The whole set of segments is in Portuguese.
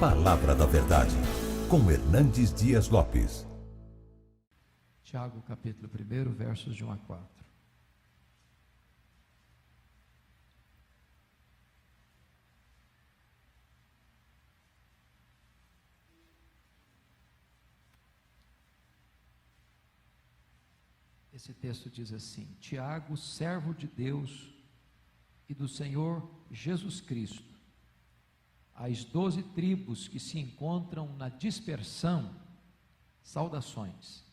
Palavra da Verdade, com Hernandes Dias Lopes. Tiago, capítulo 1, versos de 1 a 4. Esse texto diz assim: Tiago, servo de Deus e do Senhor Jesus Cristo, às 12 tribos que se encontram na dispersão, saudações.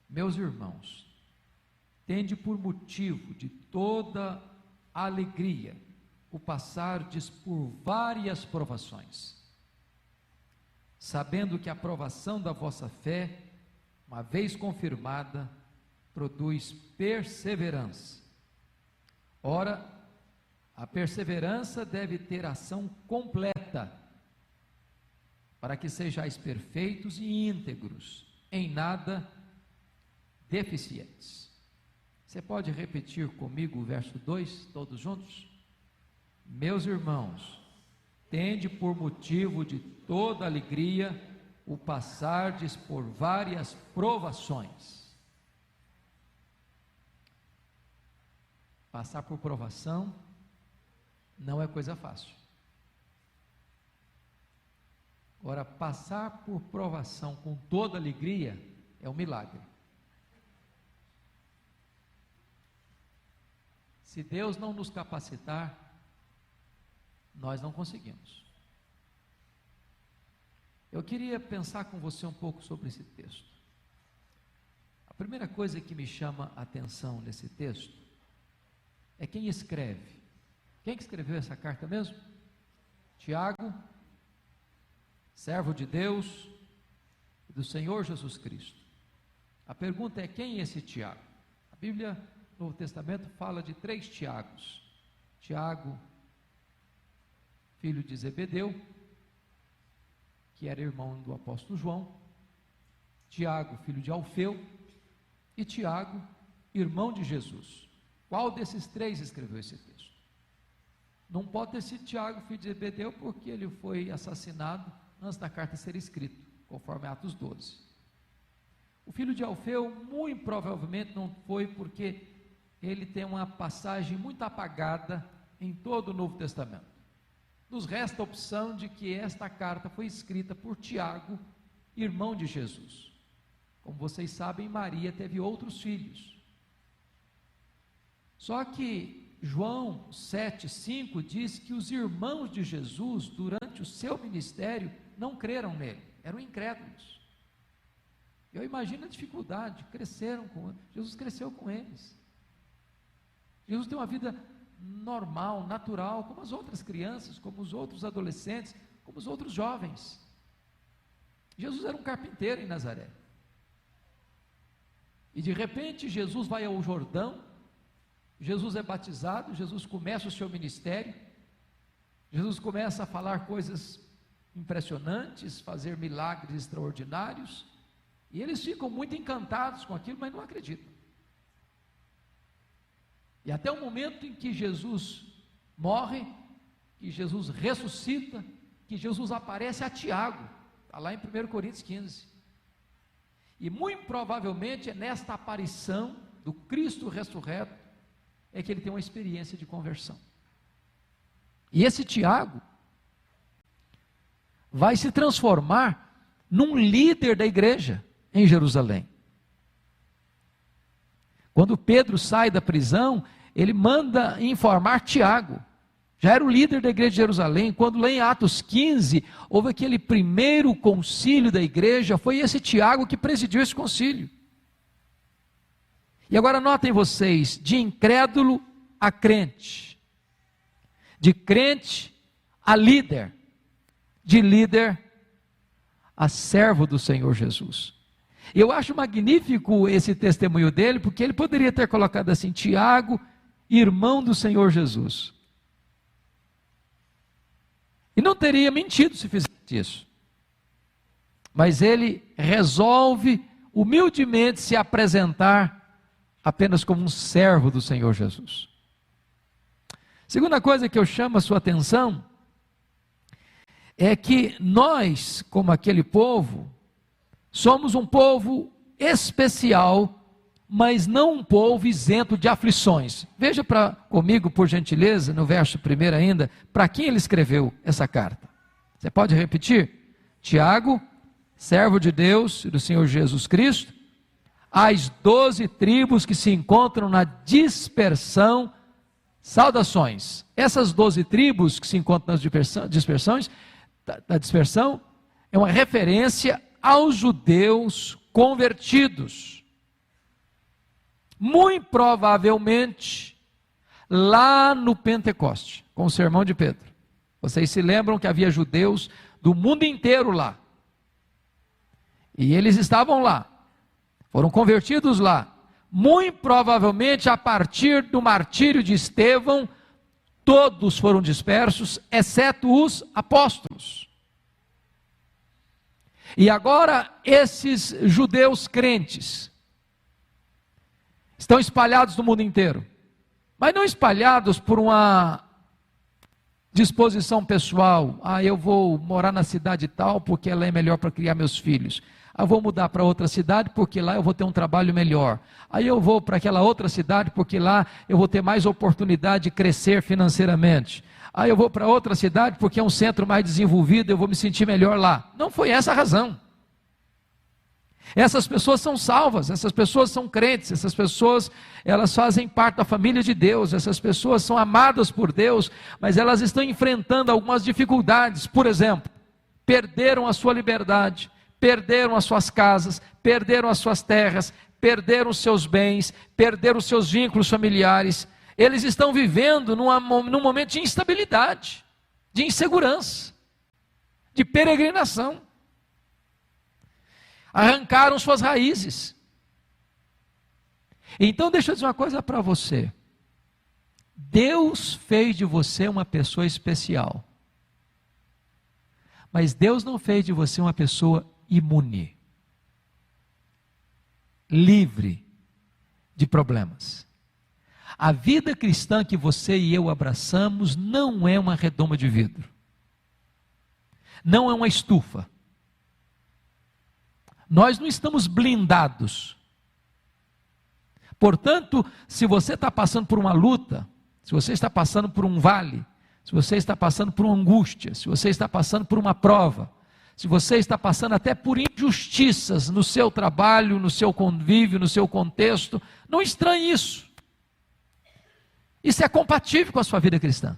Meus irmãos, tende por motivo de toda alegria o passardes por várias provações, sabendo que a provação da vossa fé, uma vez confirmada, produz perseverança. Ora, a perseverança deve ter ação completa, para que sejais perfeitos e íntegros, em nada deficientes. Você pode repetir comigo o verso 2, todos juntos? Meus irmãos, tende por motivo de toda alegria o passardes por várias provações. Passar por provação não é coisa fácil. Agora, passar por provação com toda alegria é um milagre. Se Deus não nos capacitar, nós não conseguimos. Eu queria pensar com você um pouco sobre esse texto. A primeira coisa que me chama a atenção nesse texto é quem escreve. Quem que escreveu essa carta mesmo? Tiago, servo de Deus e do Senhor Jesus Cristo. A pergunta é: quem é esse Tiago? A Bíblia, no Novo Testamento, fala de 3 Tiagos. Tiago, filho de Zebedeu, que era irmão do apóstolo João. Tiago, filho de Alfeu. E Tiago, irmão de Jesus. Qual desses 3 escreveu esse texto? Não pode ter sido Tiago, filho de Zebedeu, porque ele foi assassinado antes da carta ser escrita, conforme Atos 12. O filho de Alfeu, muito provavelmente não foi, porque ele tem uma passagem muito apagada em todo o Novo Testamento. Nos resta a opção de que esta carta foi escrita por Tiago, irmão de Jesus. Como vocês sabem, Maria teve outros filhos. Só que João 7,5 diz que os irmãos de Jesus, durante o seu ministério, não creram nele, eram incrédulos. Eu imagino a dificuldade, Jesus cresceu com eles. Jesus tem uma vida normal, natural, como as outras crianças, como os outros adolescentes, como os outros jovens. Jesus era um carpinteiro em Nazaré. E de repente Jesus vai ao Jordão, Jesus é batizado, Jesus começa o seu ministério, Jesus começa a falar coisas impressionantes, fazer milagres extraordinários, e eles ficam muito encantados com aquilo, mas não acreditam. E até o momento em que Jesus morre, que Jesus ressuscita, que Jesus aparece a Tiago, está lá em 1 Coríntios 15. E muito provavelmente é nesta aparição do Cristo ressurreto é que ele tem uma experiência de conversão. E esse Tiago vai se transformar num líder da igreja em Jerusalém. Quando Pedro sai da prisão, ele manda informar Tiago. Já era o líder da igreja de Jerusalém. Quando lá em Atos 15, houve aquele primeiro concílio da igreja, foi esse Tiago que presidiu esse concílio. E agora notem vocês, de incrédulo a crente, de crente a líder, de líder a servo do Senhor Jesus. Eu acho magnífico esse testemunho dele, porque ele poderia ter colocado assim: Tiago, irmão do Senhor Jesus. E não teria mentido se fizesse isso. Mas ele resolve humildemente se apresentar apenas como um servo do Senhor Jesus. Segunda coisa que eu chamo a sua atenção é que nós, como aquele povo, somos um povo especial, mas não um povo isento de aflições. Veja comigo, por gentileza, no verso 1 ainda, para quem ele escreveu essa carta. Você pode repetir? Tiago, servo de Deus e do Senhor Jesus Cristo, às 12 tribos que se encontram na dispersão, saudações. Essas 12 tribos que se encontram nas dispersão é uma referência aos judeus convertidos. Muito provavelmente, lá no Pentecoste, com o sermão de Pedro. Vocês se lembram que havia judeus do mundo inteiro lá. E eles estavam lá. Foram convertidos lá. Muito provavelmente, a partir do martírio de Estevão, todos foram dispersos, exceto os apóstolos. E agora, esses judeus crentes estão espalhados no mundo inteiro, mas não espalhados por uma disposição pessoal. Eu vou morar na cidade tal porque ela é melhor para criar meus filhos. Eu vou mudar para outra cidade porque lá eu vou ter um trabalho melhor. Aí eu vou para aquela outra cidade porque lá eu vou ter mais oportunidade de crescer financeiramente. Aí eu vou para outra cidade porque é um centro mais desenvolvido, eu vou me sentir melhor lá. Não foi essa a razão. Essas pessoas são salvas, essas pessoas são crentes, essas pessoas, elas fazem parte da família de Deus, essas pessoas são amadas por Deus, mas elas estão enfrentando algumas dificuldades. Por exemplo, perderam a sua liberdade, perderam as suas casas, perderam as suas terras, perderam os seus bens, perderam os seus vínculos familiares. Eles estão vivendo num momento de instabilidade, de insegurança, de peregrinação. Arrancaram suas raízes. Então deixa eu dizer uma coisa para você. Deus fez de você uma pessoa especial. Mas Deus não fez de você uma pessoa imune, livre de problemas. A vida cristã que você e eu abraçamos não é uma redoma de vidro. Não é uma estufa. Nós não estamos blindados. Portanto, se você está passando por uma luta, se você está passando por um vale, se você está passando por uma angústia, se você está passando por uma prova, se você está passando até por injustiças no seu trabalho, no seu convívio, no seu contexto, não estranhe isso. Isso é compatível com a sua vida cristã.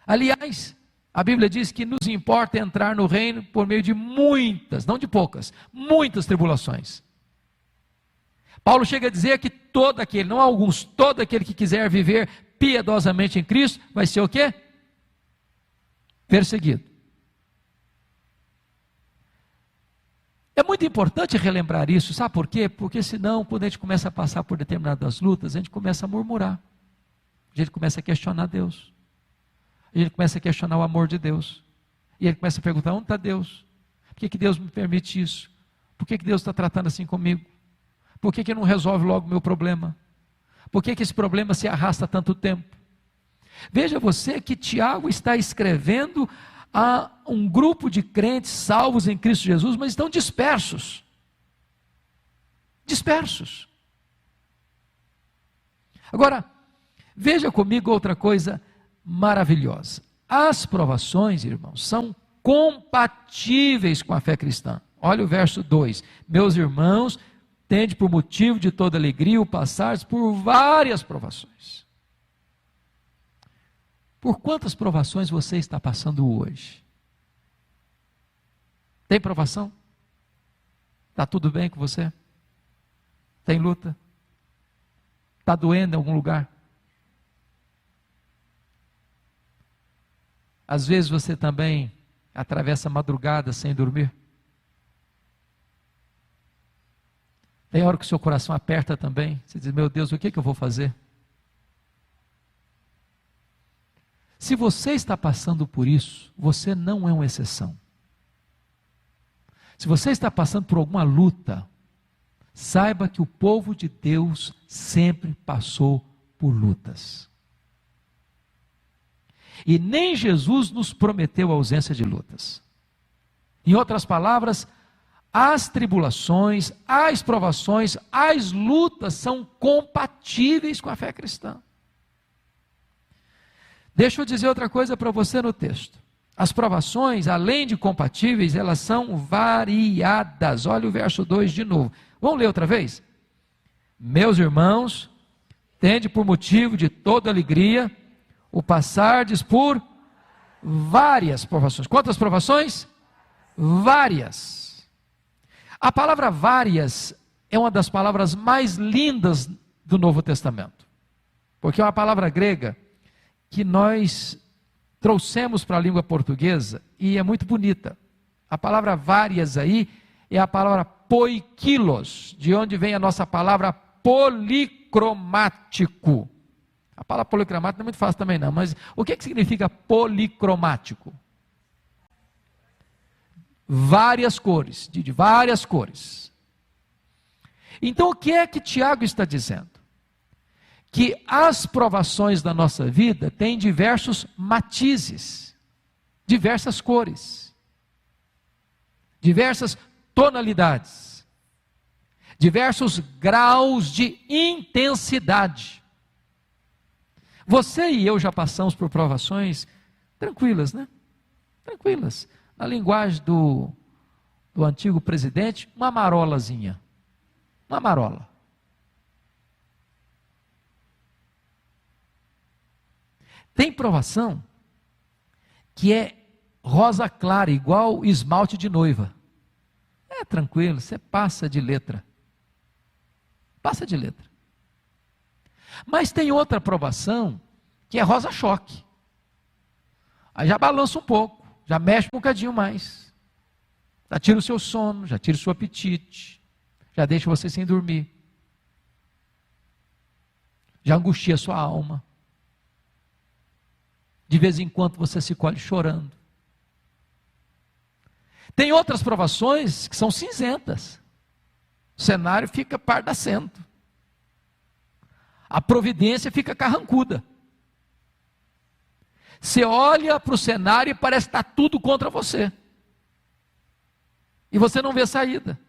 Aliás, a Bíblia diz que nos importa entrar no reino por meio de muitas, não de poucas, muitas tribulações. Paulo chega a dizer que todo aquele, não alguns, todo aquele que quiser viver piedosamente em Cristo, vai ser o quê? Perseguido. É muito importante relembrar isso, sabe por quê? Porque senão, quando a gente começa a passar por determinadas lutas, a gente começa a murmurar, a gente começa a questionar Deus. E ele começa a questionar o amor de Deus. E ele começa a perguntar, onde está Deus? Por que Deus me permite isso? Por que Deus está tratando assim comigo? Por que não resolve logo o meu problema? Por que esse problema se arrasta tanto tempo? Veja você que Tiago está escrevendo a um grupo de crentes salvos em Cristo Jesus, mas estão dispersos. Dispersos. Agora, veja comigo outra coisa maravilhosa. As provações, irmãos, são compatíveis com a fé cristã. Olha o verso 2. Meus irmãos, tende por motivo de toda alegria o passar por várias provações. Por quantas provações você está passando hoje? Tem provação? Está tudo bem com você? Tem luta? Está doendo em algum lugar? Às vezes você também atravessa a madrugada sem dormir. Tem hora que o seu coração aperta também. Você diz, meu Deus, o que eu vou fazer? Se você está passando por isso, você não é uma exceção. Se você está passando por alguma luta, saiba que o povo de Deus sempre passou por lutas. E nem Jesus nos prometeu a ausência de lutas. Em outras palavras, as tribulações, as provações, as lutas são compatíveis com a fé cristã. Deixa eu dizer outra coisa para você no texto. As provações, além de compatíveis, elas são variadas. Olha o verso 2 de novo. Vamos ler outra vez? Meus irmãos, tende por motivo de toda alegria o passardes por várias provações. Quantas provações? Várias. A palavra várias é uma das palavras mais lindas do Novo Testamento, porque é uma palavra grega que nós trouxemos para a língua portuguesa e é muito bonita. A palavra várias aí é a palavra poikilos, de onde vem a nossa palavra policromático. A palavra policromático não é muito fácil também não, mas o que significa policromático? Várias cores, de várias cores. Então o que é que Tiago está dizendo? Que as provações da nossa vida têm diversos matizes, diversas cores, diversas tonalidades, diversos graus de intensidade. Você e eu já passamos por provações tranquilas, né? Tranquilas. Na linguagem do antigo presidente, uma marolazinha. Uma marola. Tem provação que é rosa clara, igual esmalte de noiva. É tranquilo, você passa de letra. Passa de letra. Mas tem outra provação que é rosa choque. Aí já balança um pouco, já mexe um bocadinho mais. Já tira o seu sono, já tira o seu apetite, já deixa você sem dormir. Já angustia a sua alma. De vez em quando você se colhe chorando. Tem outras provações que são cinzentas. O cenário fica pardacento. A providência fica carrancuda. Você olha para o cenário e parece que está tudo contra você. E você não vê saída.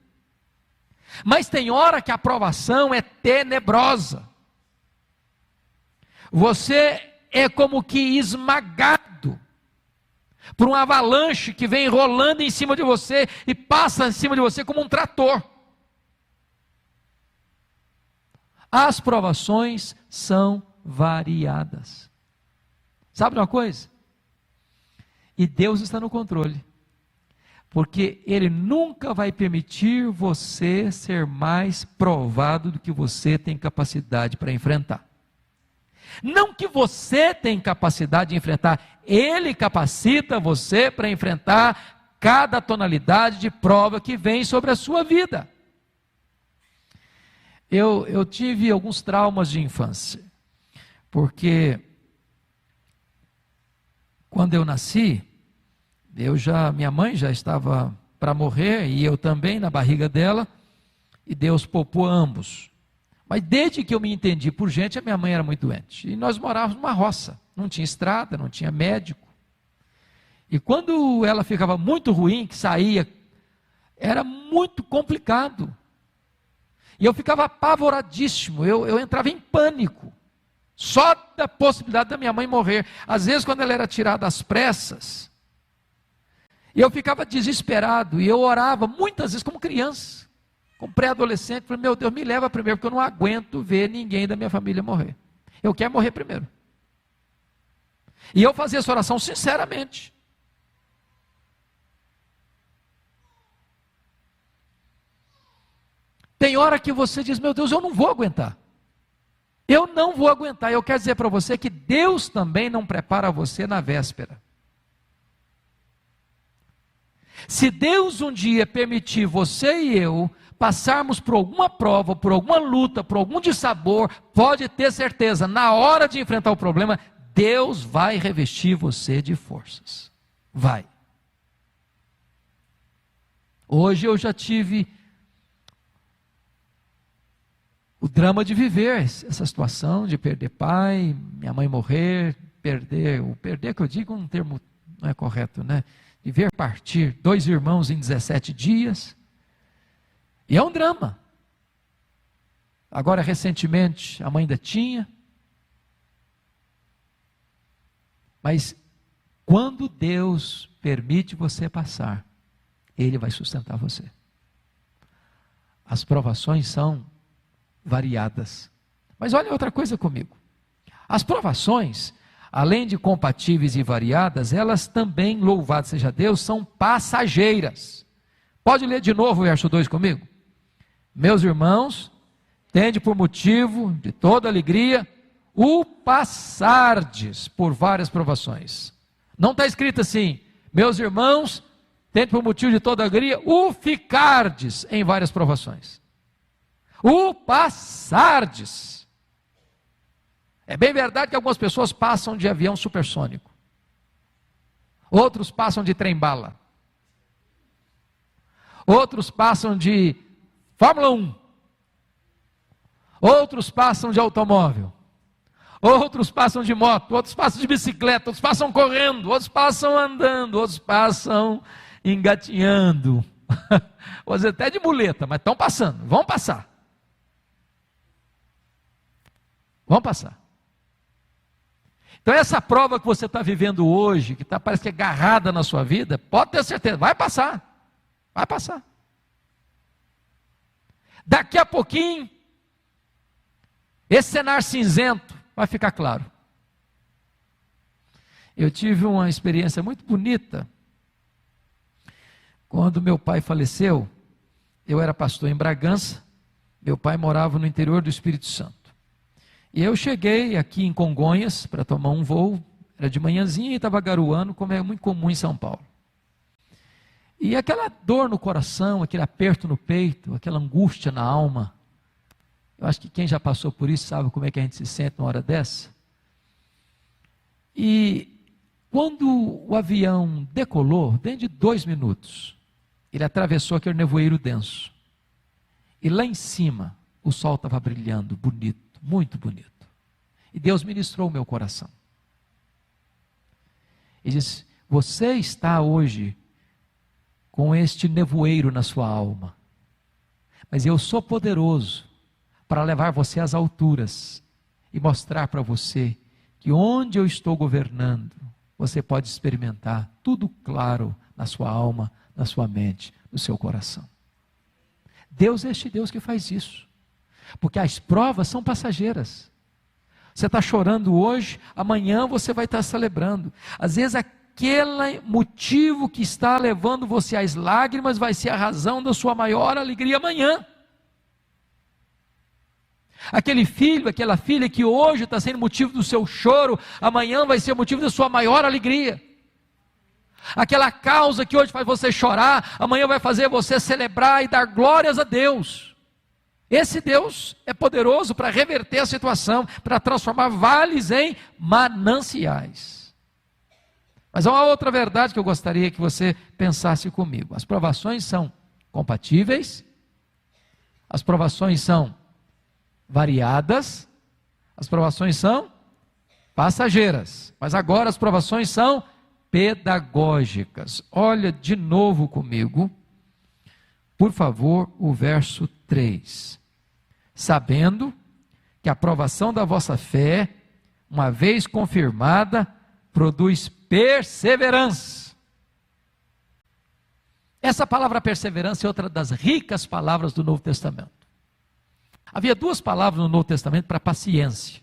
Mas tem hora que a provação é tenebrosa. Você é como que esmagado por uma avalanche que vem rolando em cima de você e passa em cima de você como um trator. As provações são variadas. Sabe de uma coisa? E Deus está no controle. Porque Ele nunca vai permitir você ser mais provado do que você tem capacidade para enfrentar. Não que você tem capacidade de enfrentar, Ele capacita você para enfrentar cada tonalidade de prova que vem sobre a sua vida. Eu tive alguns traumas de infância, porque quando eu nasci, minha mãe já estava para morrer, e eu também na barriga dela, e Deus poupou ambos. Mas desde que eu me entendi por gente, a minha mãe era muito doente. E nós morávamos numa roça, não tinha estrada, não tinha médico. E quando ela ficava muito ruim, que saía, era muito complicado. E eu ficava apavoradíssimo, eu entrava em pânico. Só da possibilidade da minha mãe morrer. Às vezes quando ela era tirada às pressas, eu ficava desesperado, e eu orava muitas vezes como criança. Como pré-adolescente, falei, meu Deus, me leva primeiro, porque eu não aguento ver ninguém da minha família morrer. Eu quero morrer primeiro. E eu fazia essa oração sinceramente. Tem hora que você diz, meu Deus, eu não vou aguentar. Eu não vou aguentar. Eu quero dizer para você que Deus também não prepara você na véspera. Se Deus um dia permitir você e eu passarmos por alguma prova, por alguma luta, por algum dissabor, pode ter certeza, na hora de enfrentar o problema, Deus vai revestir você de forças. Vai. Hoje eu já tive o drama de viver essa situação, de perder pai, minha mãe morrer, perder, o perder que eu digo um termo não é correto, né? De ver partir 2 irmãos em 17 dias. E é um drama. Agora, recentemente, a mãe ainda tinha. Mas, quando Deus permite você passar, Ele vai sustentar você. As provações são variadas. Mas olha outra coisa comigo. As provações, além de compatíveis e variadas, elas também, louvado seja Deus, são passageiras. Pode ler de novo o verso 2 comigo? Meus irmãos, tende por motivo de toda alegria o passardes por várias provações. Não está escrito assim, meus irmãos, tende por motivo de toda alegria o ficardes em várias provações. O passardes. É bem verdade que algumas pessoas passam de avião supersônico. Outros passam de trem-bala. Outros passam de Fórmula 1. Outros passam de automóvel. Outros passam de moto. Outros passam de bicicleta. Outros passam correndo. Outros passam andando. Outros passam engatinhando. Vou dizer até de muleta, mas estão passando. Vão passar. Vão passar. Então essa prova que você está vivendo hoje, que parece que é agarrada na sua vida, pode ter certeza, vai passar. Vai passar. Daqui a pouquinho, esse cenário cinzento vai ficar claro. Eu tive uma experiência muito bonita. Quando meu pai faleceu, eu era pastor em Bragança, meu pai morava no interior do Espírito Santo. E eu cheguei aqui em Congonhas para tomar um voo, era de manhãzinha e estava garoando, como é muito comum em São Paulo. E aquela dor no coração, aquele aperto no peito, aquela angústia na alma, eu acho que quem já passou por isso sabe como é que a gente se sente numa hora dessa. E quando o avião decolou, dentro de 2 minutos, ele atravessou aquele nevoeiro denso. E lá em cima, o sol estava brilhando, bonito. Muito bonito. E Deus ministrou o meu coração. Ele disse, você está hoje com este nevoeiro na sua alma, mas eu sou poderoso para levar você às alturas e mostrar para você que onde eu estou governando, você pode experimentar tudo claro na sua alma, na sua mente, no seu coração. Deus é este Deus que faz isso. Porque as provas são passageiras. Você está chorando hoje, amanhã você vai estar celebrando. Às vezes aquele motivo que está levando você às lágrimas vai ser a razão da sua maior alegria amanhã. Aquele filho, aquela filha que hoje está sendo motivo do seu choro, amanhã vai ser motivo da sua maior alegria. Aquela causa que hoje faz você chorar, amanhã vai fazer você celebrar e dar glórias a Deus. Esse Deus é poderoso para reverter a situação, para transformar vales em mananciais. Mas há uma outra verdade que eu gostaria que você pensasse comigo. As provações são compatíveis, as provações são variadas, as provações são passageiras, mas agora as provações são pedagógicas. Olha de novo comigo, por favor, o verso 3. Sabendo que a aprovação da vossa fé, uma vez confirmada, produz perseverança. Essa palavra perseverança é outra das ricas palavras do Novo Testamento. Havia 2 palavras no Novo Testamento para paciência.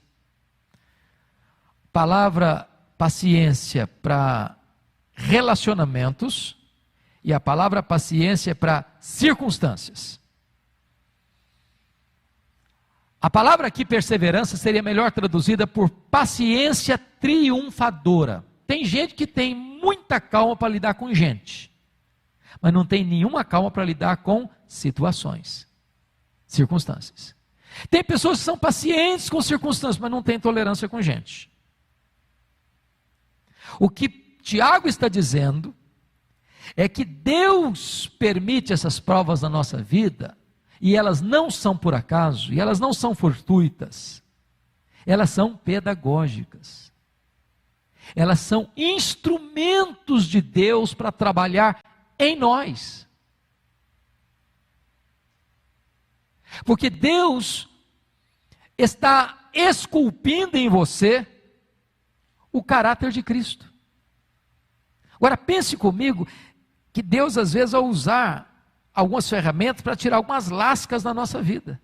Palavra paciência para relacionamentos e a palavra paciência para circunstâncias. A palavra aqui, perseverança, seria melhor traduzida por paciência triunfadora. Tem gente que tem muita calma para lidar com gente, mas não tem nenhuma calma para lidar com situações, circunstâncias. Tem pessoas que são pacientes com circunstâncias, mas não têm tolerância com gente. O que Tiago está dizendo é que Deus permite essas provas na nossa vida, e elas não são por acaso, e elas não são fortuitas, elas são pedagógicas. Elas são instrumentos de Deus para trabalhar em nós. Porque Deus está esculpindo em você o caráter de Cristo. Agora pense comigo que Deus às vezes vai usar algumas ferramentas para tirar algumas lascas da nossa vida.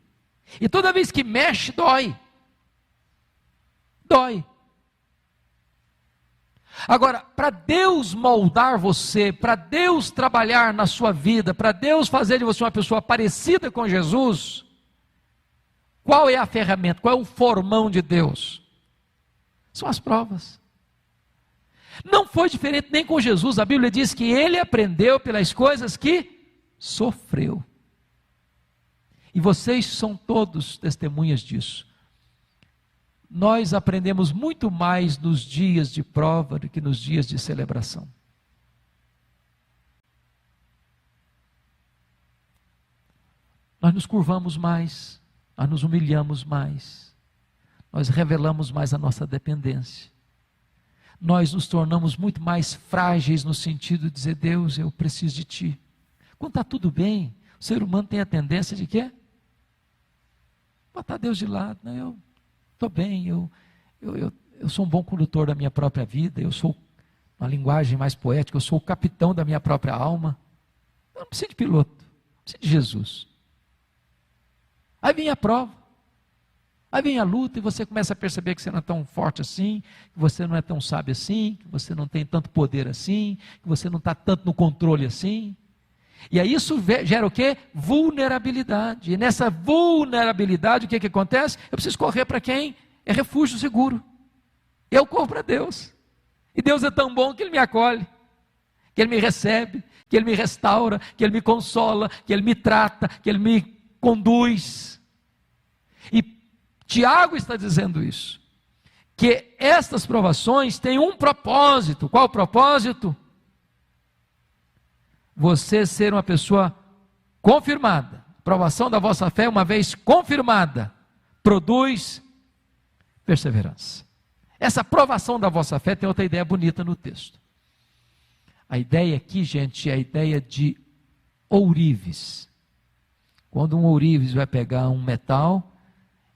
E toda vez que mexe, dói. Dói. Agora, para Deus moldar você, para Deus trabalhar na sua vida, para Deus fazer de você uma pessoa parecida com Jesus, qual é a ferramenta, qual é o formão de Deus? São as provas. Não foi diferente nem com Jesus. A Bíblia diz que ele aprendeu pelas coisas que sofreu. E vocês são todos testemunhas disso. Nós aprendemos muito mais nos dias de prova do que nos dias de celebração. Nós nos curvamos mais, nós nos humilhamos mais, nós revelamos mais a nossa dependência. Nós nos tornamos muito mais frágeis no sentido de dizer, Deus, eu preciso de Ti. Quando está tudo bem, o ser humano tem a tendência de quê? Botar Deus de lado. Não, eu estou bem, eu sou um bom condutor da minha própria vida, eu sou, uma linguagem mais poética, eu sou o capitão da minha própria alma. Eu não preciso de piloto, não preciso de Jesus. Aí vem a prova, aí vem a luta e você começa a perceber que você não é tão forte assim, que você não é tão sábio assim, que você não tem tanto poder assim, que você não está tanto no controle assim. E aí isso gera o quê? Vulnerabilidade. E nessa vulnerabilidade o que acontece? Eu preciso correr para quem é refúgio seguro. Eu corro para Deus. E Deus é tão bom que Ele me acolhe, que Ele me recebe, que Ele me restaura, que Ele me consola, que Ele me trata, que Ele me conduz. E Tiago está dizendo isso, que estas provações têm um propósito. Qual o propósito? Você ser uma pessoa confirmada. A provação da vossa fé, uma vez confirmada, produz perseverança. Essa provação da vossa fé tem outra ideia bonita no texto. A ideia aqui, gente, é a ideia de ourives. Quando um ourives vai pegar um metal,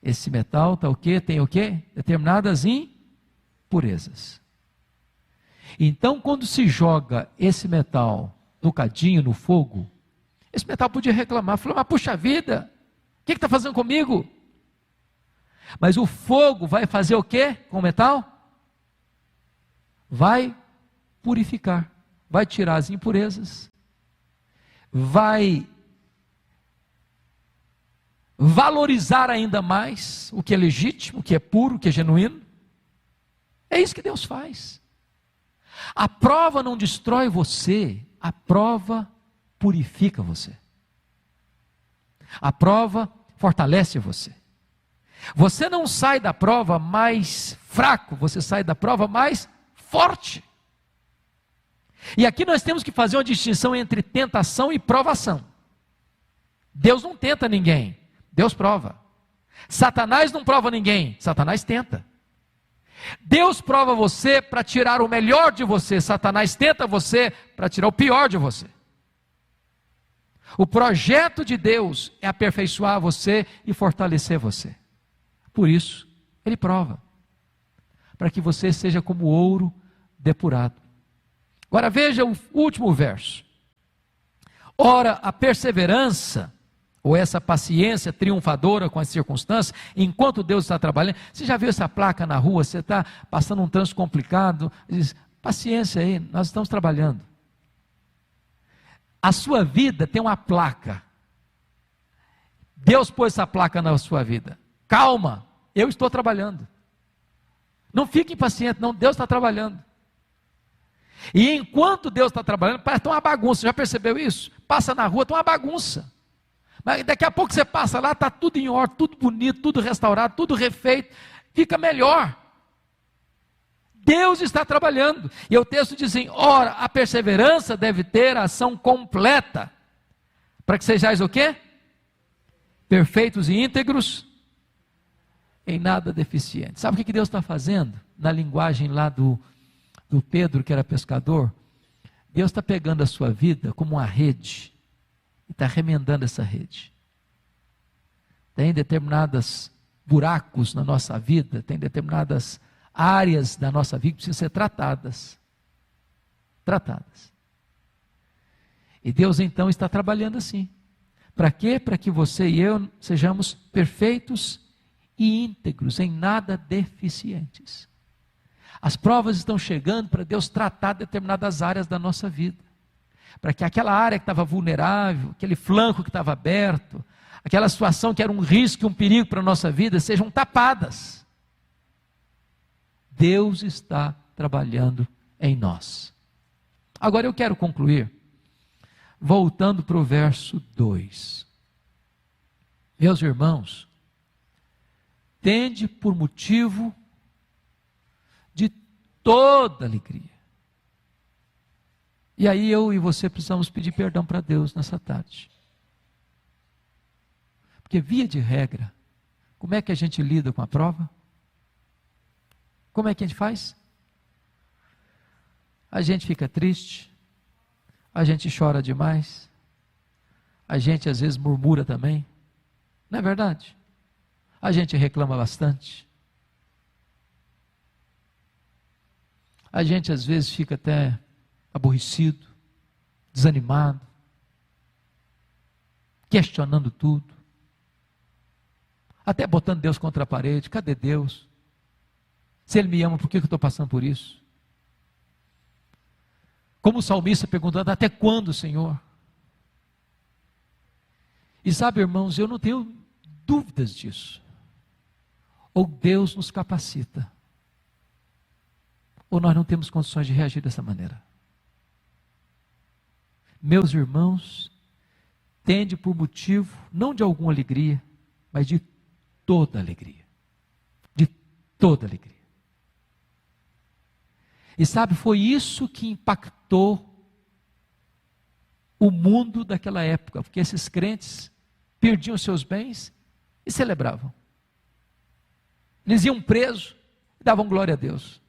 esse metal tá o quê? Tem o quê? Determinadas impurezas. Então, quando se joga esse metal no cadinho, no fogo, esse metal podia reclamar, falou, mas puxa vida, o que está fazendo comigo? Mas o fogo vai fazer o quê com o metal? Vai purificar, vai tirar as impurezas, vai valorizar ainda mais o que é legítimo, o que é puro, o que é genuíno. É isso que Deus faz. A prova não destrói você, a prova purifica você. A prova fortalece você. Você não sai da prova mais fraco, você sai da prova mais forte. E aqui nós temos que fazer uma distinção entre tentação e provação. Deus não tenta ninguém, Deus prova. Satanás não prova ninguém, Satanás tenta. Deus prova você para tirar o melhor de você, Satanás tenta você para tirar o pior de você. O projeto de Deus é aperfeiçoar você e fortalecer você. Por isso, Ele prova, para que você seja como ouro depurado. Agora veja o último verso. Ora, a perseverança, ou essa paciência triunfadora com as circunstâncias, enquanto Deus está trabalhando. Você já viu essa placa na rua, você está passando um trânsito complicado, diz, paciência aí, nós estamos trabalhando. A sua vida tem uma placa. Deus pôs essa placa na sua vida. Calma, eu estou trabalhando. Não fique impaciente, não, Deus está trabalhando. E enquanto Deus está trabalhando, parece que está uma bagunça, já percebeu isso? Passa na rua, está uma bagunça. Mas daqui a pouco você passa lá, está tudo em ordem, tudo bonito, tudo restaurado, tudo refeito, fica melhor. Deus está trabalhando. E o texto diz assim, ora, a perseverança deve ter a ação completa, para que sejais o quê? Perfeitos e íntegros, em nada deficientes. Sabe o que Deus está fazendo? Na linguagem lá do do Pedro, que era pescador, Deus está pegando a sua vida como uma rede e está remendando essa rede. Tem determinados buracos na nossa vida, tem determinadas áreas da nossa vida que precisam ser tratadas. Tratadas. E Deus então está trabalhando assim. Para quê? Para que você e eu sejamos perfeitos e íntegros, em nada deficientes. As provas estão chegando para Deus tratar determinadas áreas da nossa vida. Para que aquela área que estava vulnerável, aquele flanco que estava aberto, aquela situação que era um risco e um perigo para a nossa vida, sejam tapadas. Deus está trabalhando em nós. Agora eu quero concluir, voltando para o verso 2. Meus irmãos, tende por motivo de toda alegria. E aí eu e você precisamos pedir perdão para Deus nessa tarde. Porque via de regra, como é que a gente lida com a prova? Como é que a gente faz? A gente fica triste, a gente chora demais, a gente às vezes murmura também, não é verdade? A gente reclama bastante, a gente às vezes fica até aborrecido, desanimado, questionando tudo, até botando Deus contra a parede. Cadê Deus? Se Ele me ama, por que eu estou passando por isso? Como o salmista perguntando, até quando, Senhor? E sabe, irmãos, eu não tenho dúvidas disso. Ou Deus nos capacita, ou nós não temos condições de reagir dessa maneira. Meus irmãos, tende por motivo, não de alguma alegria, mas de toda alegria. De toda alegria. E sabe, foi isso que impactou o mundo daquela época, porque esses crentes perdiam seus bens e celebravam. Eles iam presos e davam glória a Deus.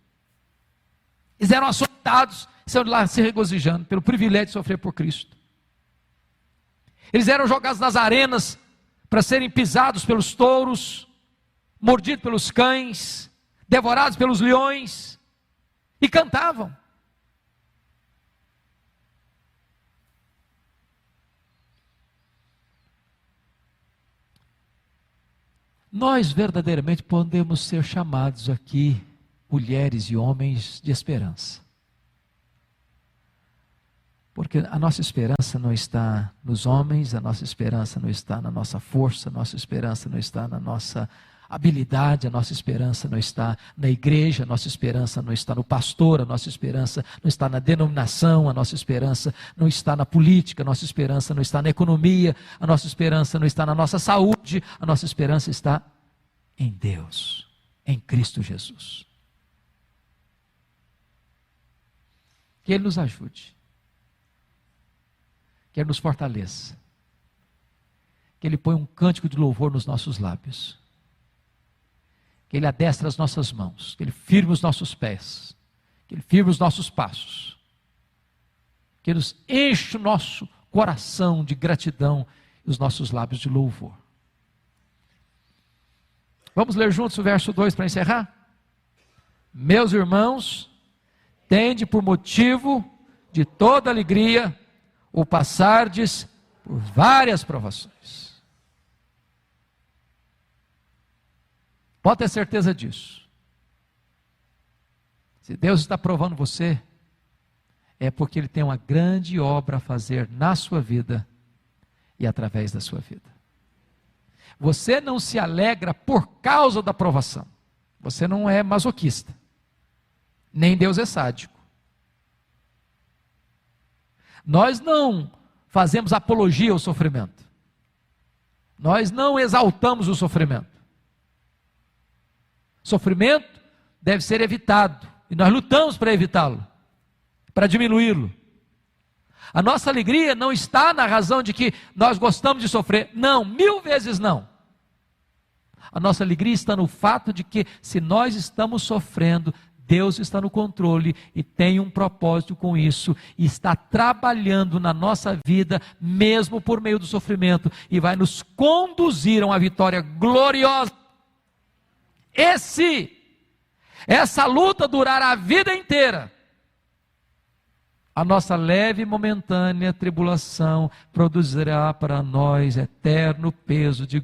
Eles eram açoitados e saíram de lá se regozijando pelo privilégio de sofrer por Cristo. Eles eram jogados nas arenas para serem pisados pelos touros, mordidos pelos cães, devorados pelos leões, e cantavam. Nós verdadeiramente podemos ser chamados aqui, mulheres e homens de esperança. Porque a nossa esperança não está nos homens, a nossa esperança não está na nossa força, a nossa esperança não está na nossa habilidade, a nossa esperança não está na igreja, a nossa esperança não está no pastor, a nossa esperança não está na denominação, a nossa esperança não está na política, a nossa esperança não está na economia, a nossa esperança não está na nossa saúde, a nossa esperança está em Deus, em Cristo Jesus. Que Ele nos ajude, que Ele nos fortaleça, que Ele ponha um cântico de louvor nos nossos lábios, que Ele adestre as nossas mãos, que Ele firme os nossos pés, que Ele firme os nossos passos, que Ele nos enche o nosso coração de gratidão e os nossos lábios de louvor. Vamos ler juntos o verso 2 para encerrar? Meus irmãos, tende por motivo de toda alegria o passardes por várias provações. Pode ter certeza disso. Se Deus está provando você, é porque Ele tem uma grande obra a fazer na sua vida e através da sua vida. Você não se alegra por causa da provação. Você não é masoquista. Nem Deus é sádico. Nós não fazemos apologia ao sofrimento. Nós não exaltamos o sofrimento. Sofrimento deve ser evitado, e nós lutamos para evitá-lo, para diminuí-lo. A nossa alegria não está na razão de que nós gostamos de sofrer, não, 1000 vezes não. A nossa alegria está no fato de que, se nós estamos sofrendo, Deus está no controle e tem um propósito com isso, e está trabalhando na nossa vida, mesmo por meio do sofrimento, e vai nos conduzir a uma vitória gloriosa. Essa luta durará a vida inteira. A nossa leve e momentânea tribulação produzirá para nós eterno peso de